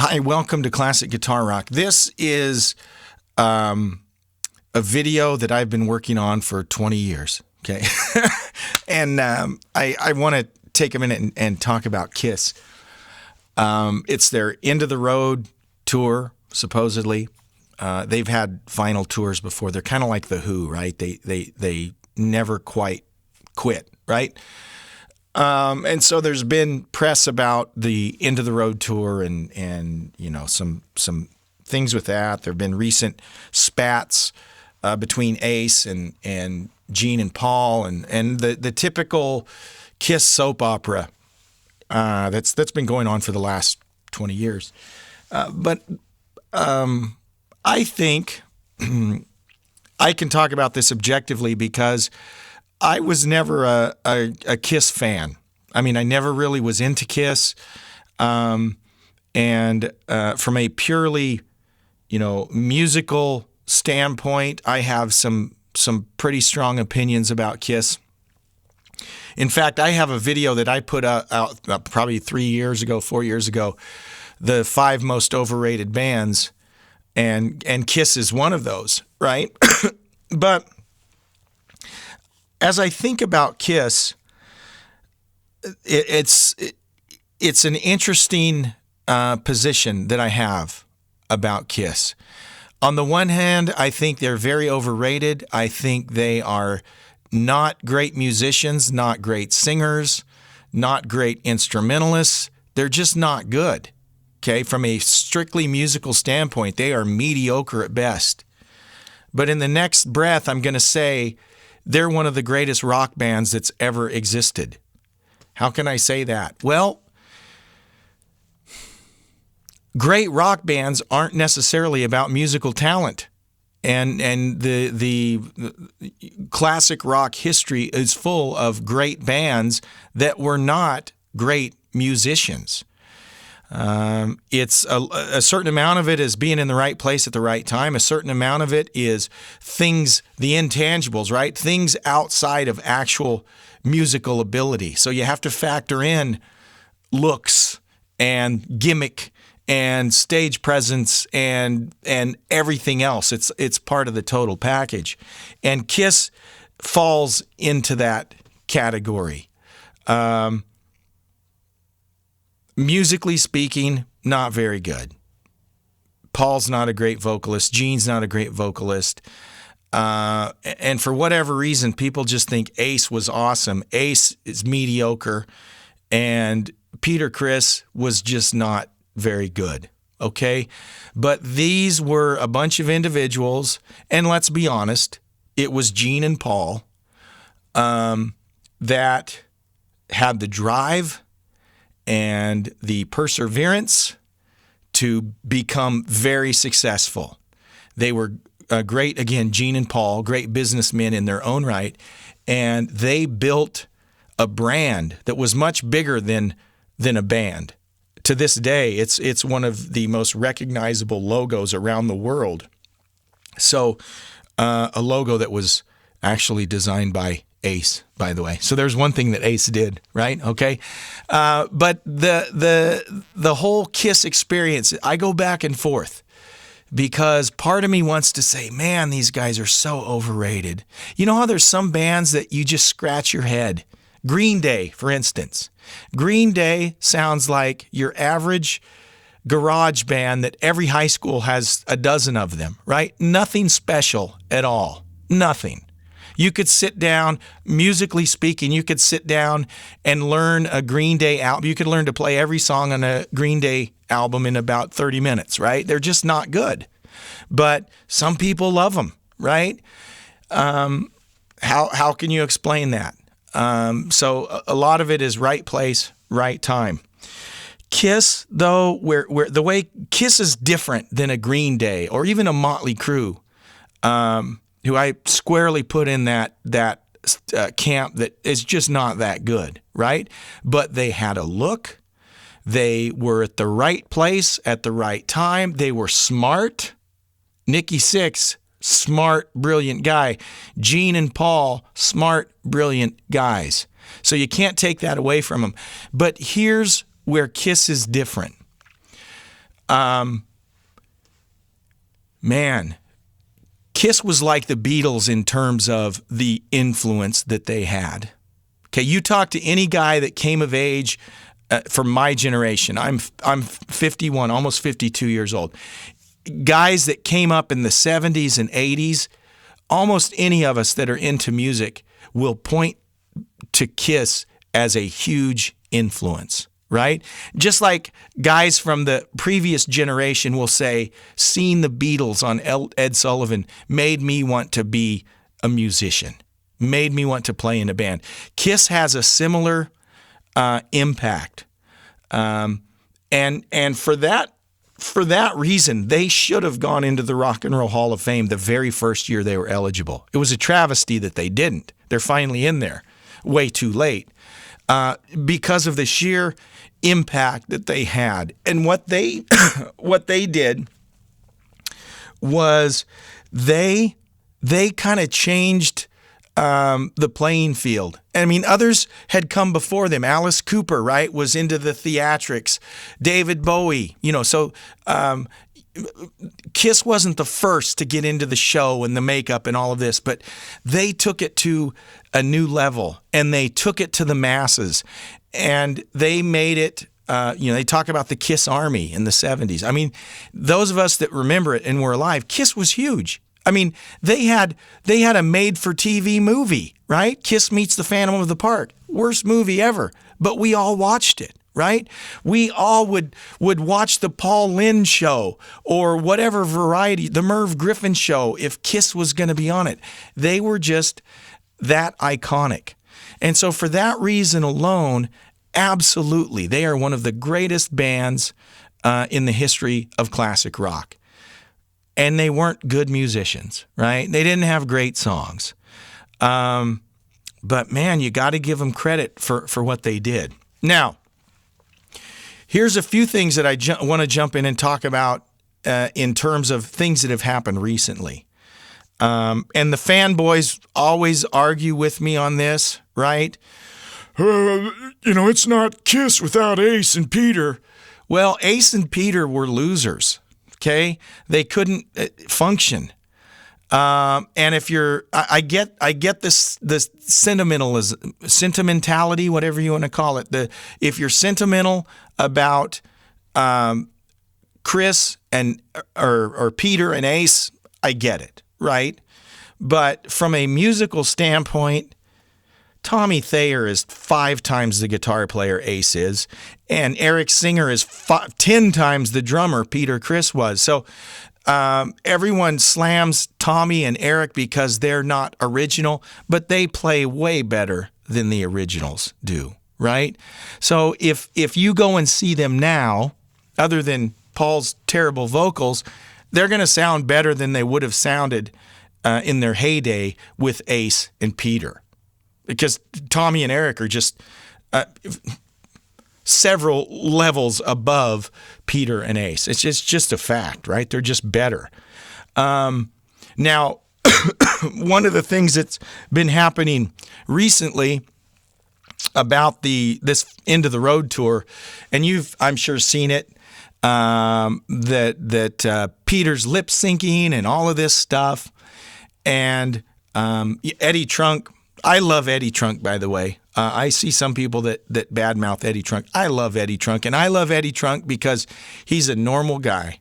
Hi, welcome to Classic Guitar Rock. This is a video that I've been working on for 20 years, okay? And I want to take a minute and talk about Kiss. It's their End of the Road tour, supposedly. They've had final tours before. They're kind of like The Who, right? They never quite quit, right? And so there's been press about the End of the Road tour and you know some things with that. There have been recent spats between Ace and Gene and Paul and the typical Kiss soap opera that's been going on for the last 20 years. But I think I can talk about this objectively because I was never a Kiss fan. I mean, I never really was into Kiss. And from a purely, musical standpoint, I have some pretty strong opinions about Kiss. In fact, I have a video that I put out probably 4 years ago, the 5 most overrated bands, and Kiss is one of those, right? But as I think about Kiss, it's an interesting position that I have about Kiss. On the one hand, I think they're very overrated. I think they are not great musicians, not great singers, not great instrumentalists. They're just not good. Okay, from a strictly musical standpoint, they are mediocre at best. But in the next breath, I'm going to say they're one of the greatest rock bands that's ever existed. How can I say that? Well, great rock bands aren't necessarily about musical talent. And the classic rock history is full of great bands that were not great musicians. It's a certain amount of it is being in the right place at the right time. A certain amount of it is things, the intangibles, right? Things outside of actual musical ability. So you have to factor in looks and gimmick and stage presence and everything else. It's part of the total package. And Kiss falls into that category. Musically speaking, not very good. Paul's not a great vocalist. Gene's not a great vocalist. And for whatever reason, people just think Ace was awesome. Ace is mediocre. And Peter Criss was just not very good. Okay? But these were a bunch of individuals, and let's be honest, it was Gene and Paul that had the drive and the perseverance to become very successful. They were great, again, Gene and Paul, great businessmen in their own right, and they built a brand that was much bigger than a band. To this day, it's one of the most recognizable logos around the world. So a logo that was actually designed by Ace, by the way. So there's one thing that Ace did, right? Okay. But the whole Kiss experience, I go back and forth because part of me wants to say, man, these guys are so overrated. You know how there's some bands that you just scratch your head? Green Day, for instance. Green Day sounds like your average garage band that every high school has a dozen of them, right? Nothing special at all. Nothing. You could sit down, musically speaking, you could sit down and learn a Green Day album. You could learn to play every song on a Green Day album in about 30 minutes, right? They're just not good. But some people love them, right? How can you explain that? So a lot of it is right place, right time. Kiss, though, where the way Kiss is different than a Green Day or even a Motley Crue, who I squarely put in that camp that is just not that good, right? But they had a look. They were at the right place at the right time. They were smart. Nikki Sixx, smart, brilliant guy. Gene and Paul, smart, brilliant guys. So you can't take that away from them. But here's where Kiss is different. Man, Kiss was like the Beatles in terms of the influence that they had. Okay, you talk to any guy that came of age from my generation. I'm 51, almost 52 years old. Guys that came up in the 70s and 80s, almost any of us that are into music will point to Kiss as a huge influence, right? Just like guys from the previous generation will say, seeing the Beatles on Ed Sullivan made me want to be a musician, made me want to play in a band. Kiss has a similar impact. And for that reason, they should have gone into the Rock and Roll Hall of Fame the very first year they were eligible. It was a travesty that they didn't. They're finally in there way too late because of the sheer impact that they had. And what they did was they kind of changed the playing field. I mean, others had come before them. Alice Cooper, right, was into the theatrics. David Bowie, so Kiss wasn't the first to get into the show and the makeup and all of this, but they took it to a new level and they took it to the masses and they made it. They talk about the Kiss Army in the 70s. I mean, those of us that remember it and were alive, Kiss was huge. I mean, they had a made-for-TV movie, right? Kiss Meets the Phantom of the Park. Worst movie ever. But we all watched it, right? We all would watch the Paul Lynde show or whatever variety, the Merv Griffin show, if Kiss was going to be on it. They were just that iconic. And so for that reason alone, absolutely, they are one of the greatest bands in the history of classic rock. And they weren't good musicians, right? They didn't have great songs. But man, you got to give them credit for what they did. Now, here's a few things that I want to jump in and talk about in terms of things that have happened recently. And the fanboys always argue with me on this, right? It's not Kiss without Ace and Peter. Well, Ace and Peter were losers. Okay, they couldn't function, and if I get this sentimentality, whatever you want to call it. If you're sentimental about Chris and or Peter and Ace, I get it, right? But from a musical standpoint, Tommy Thayer is 5 times the guitar player Ace is, and Eric Singer is 10 times the drummer Peter Criss was. So everyone slams Tommy and Eric because they're not original, but they play way better than the originals do, right? So if you go and see them now, other than Paul's terrible vocals, they're going to sound better than they would have sounded in their heyday with Ace and Peter. Because Tommy and Eric are just several levels above Peter and Ace. It's just a fact, right? They're just better. Now, one of the things that's been happening recently about this End of the Road tour, and you've, I'm sure, seen it, that Peter's lip syncing and all of this stuff, and Eddie Trunk. I love Eddie Trunk, by the way. I see some people that badmouth Eddie Trunk. I love Eddie Trunk, and I love Eddie Trunk because he's a normal guy,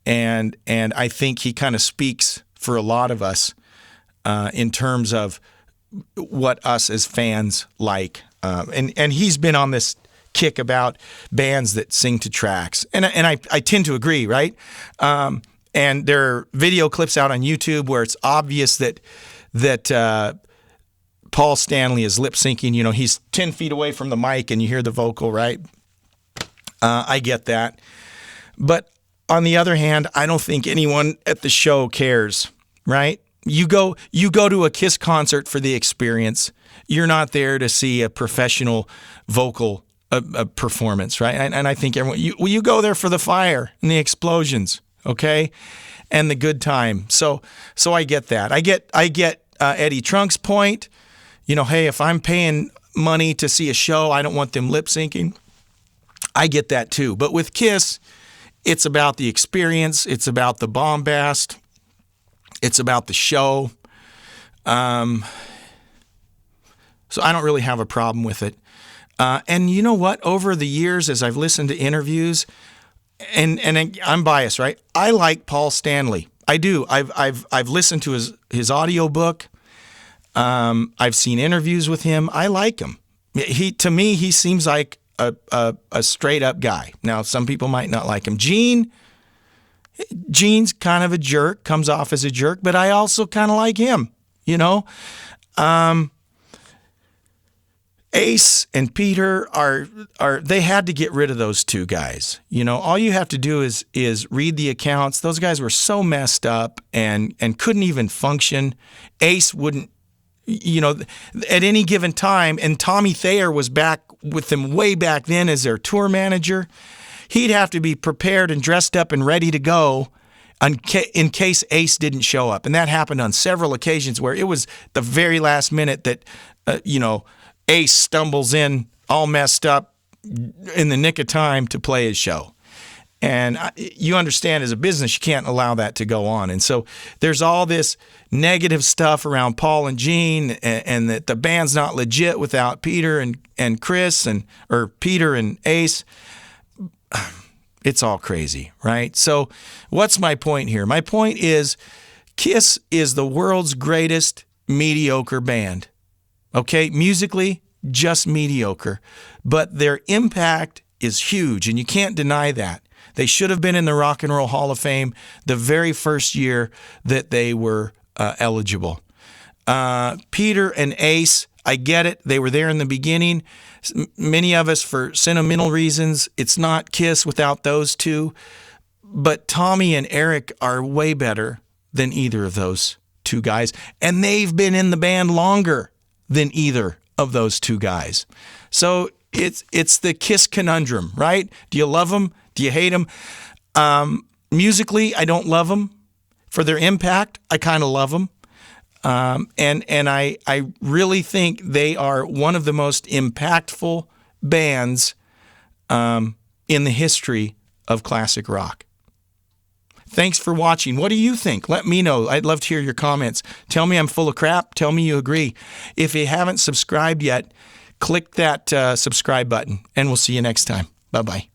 and I think he kind of speaks for a lot of us in terms of what us as fans like. And he's been on this kick about bands that sing to tracks, and I tend to agree, right? And there are video clips out on YouTube where it's obvious that Paul Stanley is lip syncing. He's 10 feet away from the mic and you hear the vocal, right? I get that. But on the other hand, I don't think anyone at the show cares, right? You go to a Kiss concert for the experience. You're not there to see a professional vocal performance, right? And I think everyone, you go there for the fire and the explosions, okay? And the good time. So I get that. I get Eddie Trunk's point. Hey, if I'm paying money to see a show, I don't want them lip syncing. I get that too. But with Kiss, It's about the experience. It's about the bombast. It's about the show. So I don't really have a problem with it. And you know what? Over the years, as I've listened to interviews, and I'm biased, right? I like Paul Stanley. I do. I've listened to his audiobook. I've seen interviews with him. I like him. To me, he seems like a straight up guy. Now, some people might not like him. Gene's kind of a jerk, comes off as a jerk, but I also kind of like him, you know? Ace and Peter they had to get rid of those two guys. You know, all you have to do is read the accounts. Those guys were so messed up and couldn't even function. Ace wouldn't, you know, at any given time, and Tommy Thayer was back with them way back then as their tour manager. He'd have to be prepared and dressed up and ready to go in case Ace didn't show up. And that happened on several occasions where it was the very last minute that, Ace stumbles in all messed up in the nick of time to play his show. And you understand, as a business, you can't allow that to go on. And so there's all this negative stuff around Paul and Gene, and that the band's not legit without Peter and Chris, or Peter and Ace. It's all crazy, right? So what's my point here? My point is Kiss is the world's greatest mediocre band. Okay, musically, just mediocre. But their impact is huge, and you can't deny that. They should have been in the Rock and Roll Hall of Fame the very first year that they were eligible. Peter and Ace, I get it. They were there in the beginning. Many of us, for sentimental reasons, it's not Kiss without those two. But Tommy and Eric are way better than either of those two guys, and they've been in the band longer than either of those two guys. So it's the Kiss conundrum, right? Do you love them? Do you hate them? Musically, I don't love them. For their impact, I kind of love them. And I really think they are one of the most impactful bands in the history of classic rock. Thanks for watching. What do you think? Let me know. I'd love to hear your comments. Tell me I'm full of crap. Tell me you agree. If you haven't subscribed yet, click that subscribe button, and we'll see you next time. Bye-bye.